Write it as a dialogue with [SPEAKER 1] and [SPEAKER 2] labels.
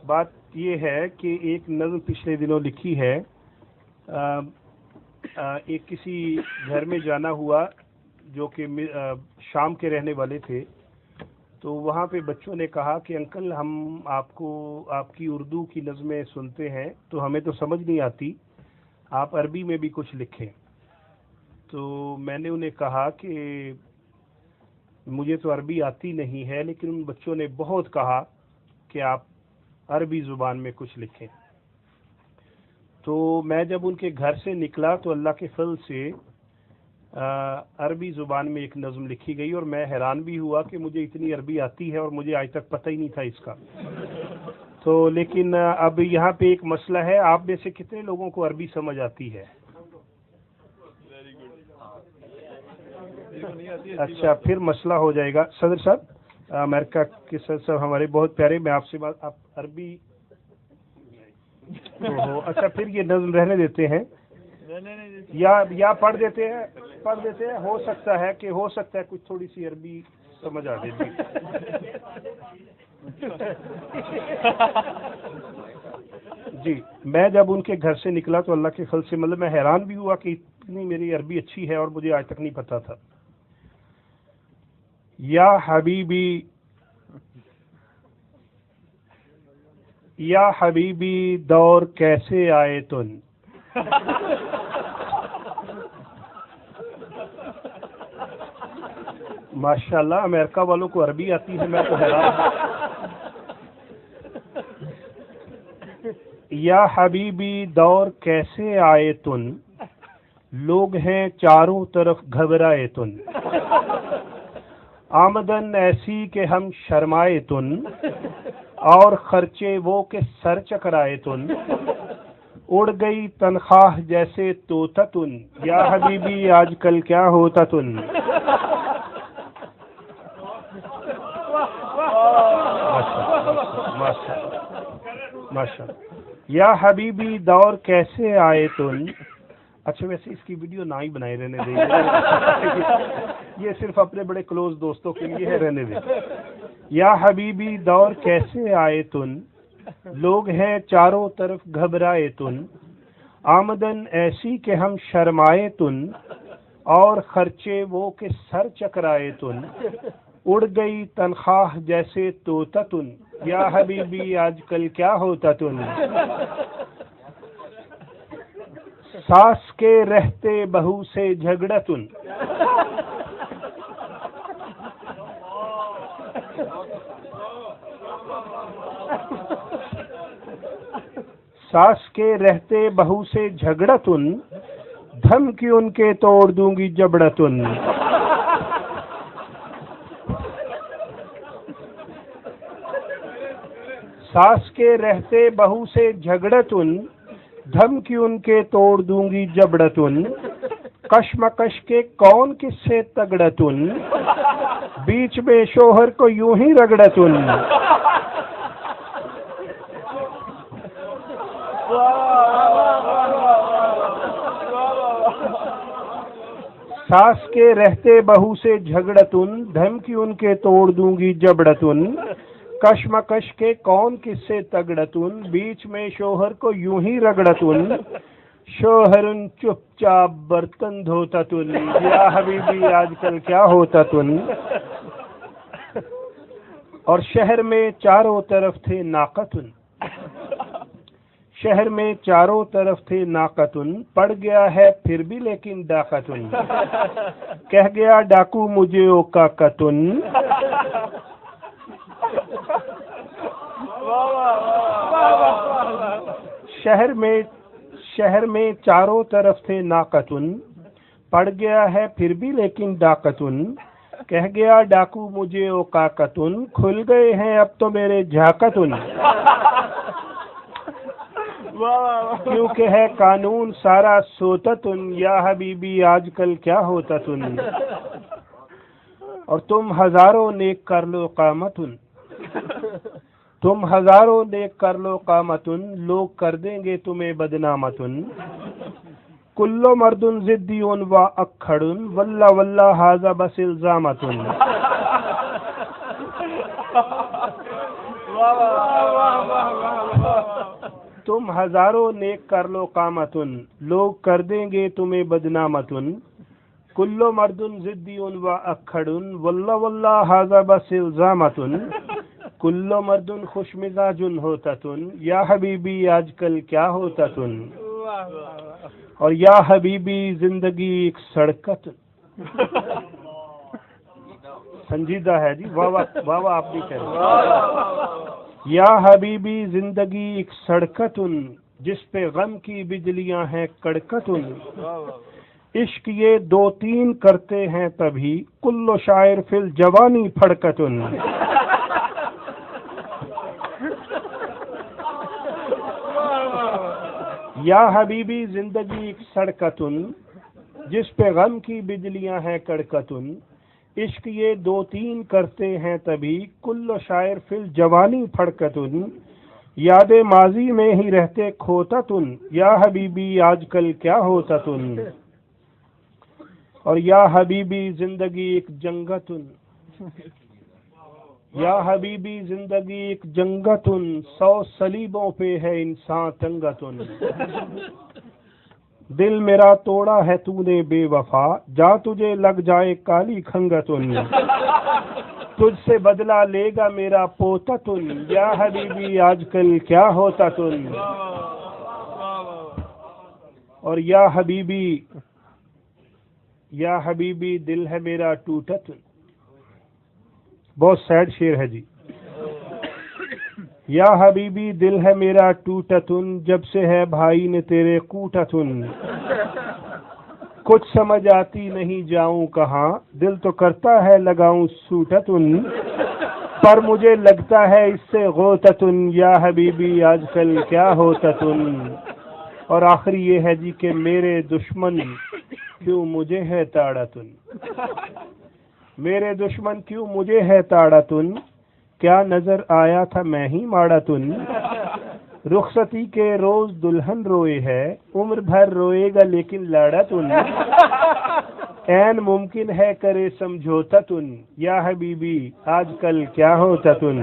[SPEAKER 1] بات یہ ہے کہ ایک نظم پچھلے دنوں لکھی ہے. ایک کسی گھر میں جانا ہوا جو کہ شام کے رہنے والے تھے. تو وہاں پہ بچوں نے کہا کہ انکل ہم آپ کی اردو کی نظمیں سنتے ہیں تو ہمیں تو سمجھ نہیں آتی, آپ عربی میں بھی کچھ لکھیں. تو میں نے انہیں کہا کہ مجھے تو عربی آتی نہیں ہے, لیکن ان بچوں نے بہت کہا کہ آپ عربی زبان میں کچھ لکھیں. تو میں جب ان کے گھر سے نکلا تو اللہ کے فضل سے عربی زبان میں ایک نظم لکھی گئی, اور میں حیران بھی ہوا کہ مجھے اتنی عربی آتی ہے اور مجھے آج تک پتہ ہی نہیں تھا اس کا. تو لیکن اب یہاں پہ ایک مسئلہ ہے, آپ میں سے کتنے لوگوں کو عربی سمجھ آتی ہے؟ اچھا, پھر مسئلہ ہو جائے گا. صدر صاحب, امریکہ کے صدر صاحب ہمارے بہت پیارے, میں آپ سے بات, آپ عربی اچھا پھر یہ نظم رہنے دیتے ہیں یا پڑھ دیتے ہیں. ہو سکتا ہے کچھ تھوڑی سی عربی سمجھ آ جائے. جی, میں جب ان کے گھر سے نکلا تو اللہ کے فضل سے مطلب میں حیران بھی ہوا کہ اتنی میری عربی اچھی ہے اور مجھے آج تک نہیں پتا تھا. یا حبیبی دور کیسے آئے تن, ماشاءاللہ امریکہ والوں کو عربی آتی ہے, میں تو حیران ہوں. یا حبیبی دور کیسے آئے تن, لوگ ہیں چاروں طرف گھبرائے تن, آمدن ایسی کہ ہم شرمائے تن, اور خرچے وہ کہ سر چکرائے تن, اڑ گئی تنخواہ جیسے طوطا تن, یا حبیبی آج کل کیا ہوتا تن. ماشاء یا حبیبی دور کیسے آئے تن. اچھا ویسے اس کی ویڈیو نہ ہی بنائے, رہنے دیں, یہ صرف اپنے بڑے کلوز دوستوں کے لیے ہے, رہنے دیں. یا حبیبی دور کیسے آئے تن, لوگ ہیں چاروں طرف گھبرائے تن, آمدن ایسی کہ ہم شرمائے تن, اور خرچے وہ کہ سر چکرائے تن, اڑ گئی تنخواہ جیسے طوطا تن, یا حبیبی آج کل کیا ہوتا تن. ساس کے رہتے بہو سے جھگڑا تن, ساس کے رہتے بہو سے جھگڑا تن, دھمکی ان کے توڑ دوں گی جبڑا تن. ساس کے رہتے بہو سے جھگڑا تن, دھمکی ان کے توڑ دوں گی جبڑا تن. کشمکش کے کون کس سے تگڑا تن, بیچ میں شوہر کو یوں ہی رگڑا تن. ساس کے رہتے بہو سے جھگڑا تن, دھمکی ان کے توڑ دوں گی جبڑا تن. کشمکش کے کون کس سے تگڑا تن, بیچ میں شوہر کو یوں ہی رگڑا تن. شوہرن چپ چاپ برتن دھوتا تن, یا حبیبی آج کل کیا ہوتا تن. اور شہر میں چاروں طرف تھے ناقتن, شہر میں چاروں طرف تھے ناقتن, پڑ گیا ہے پھر بھی لیکن ڈاکتن. کہہ گیا ڈاکو مجھے او کاکتن. شہر میں چاروں طرف تھے ناقتن, پڑ گیا ہے پھر بھی لیکن ڈاکتن. کہہ گیا ڈاکو مجھے او کاکتن, کھل گئے ہیں اب تو میرے جھاکتن. کیونکہ ہے قانون سارا سوتا تن, یا حبیبی آج کل کیا ہوتا تن. اور تم ہزاروں نیک کر لو قامتن, تم ہزاروں نیک کر لو قامتن, لوگ کر دیں گے تمہیں بدنامتن. کلو مردن ضدیون و اکھڑن, واللہ واللہ ھذا بس الزامتن. تم ہزاروں نیک کر لو قامتن، لوگ کر دیں گے تمہیں بدنامتن، کلو مردن ضدی و اکھڑن واللہ واللہ ھذا بس الزامتن، کلو مردن خوش مزاجن ہوتا تن، یا حبیبی آج کل کیا ہوتا تن، اور یا حبیبی زندگی ایک سڑکت، سنجیدہ ہے جی، واہ واہ واہ واہ، آپ بھی کہیں یا حبیبی زندگی ایک سڑکتن جس پہ غم کی بجلیاں ہیں کڑکتن، عشق یہ دو تین کرتے ہیں تبھی کلو شاعر فی الجوانی پھڑکتن، یا حبیبی زندگی ایک سڑکتن جس پہ غم کی بجلیاں ہیں کڑکتن، عشق یہ دو تین کرتے ہیں تبھی کلو شاعر فی الجوانی پھڑکتن، یاد ماضی میں ہی رہتے کھوتا تن، یا حبیبی آج کل کیا ہوتا تن، اور یا حبیبی زندگی ایک جنگتن، یا حبیبی زندگی ایک جنگتن 100 صلیبوں پہ ہے انسان تنگتن، دل میرا توڑا ہے تو نے بے وفا جا تجھے لگ جائے کالی کھنگتن، تجھ سے بدلہ لے گا میرا پوتا تن، یا حبیبی آج کل کیا ہوتا تن، اور یا حبیبی دل ہے میرا ٹوٹا تن، بہت سیڈ شعر ہے جی، یا حبیبی دل ہے میرا ٹوٹا تن جب سے ہے بھائی نے تیرے کوٹا تن، کچھ سمجھ آتی نہیں جاؤں کہاں دل تو کرتا ہے لگاؤں سوٹا تن، پر مجھے لگتا ہے اس سے غوطہ تن، یا حبیبی آج کل کیا ہوتا تن، اور آخری یہ ہے جی کہ میرے دشمن کیوں مجھے ہے تاڑا تن، میرے دشمن کیوں مجھے ہے تاڑا تن، کیا نظر آیا تھا میں ہی ماڑا تن، رخصتی کے روز دلہن روئے ہے عمر بھر روئے گا لیکن لاڑا تن، عین ممکن ہے کرے سمجھوتا تن، یا حبیبی آج کل کیا ہوتا تن۔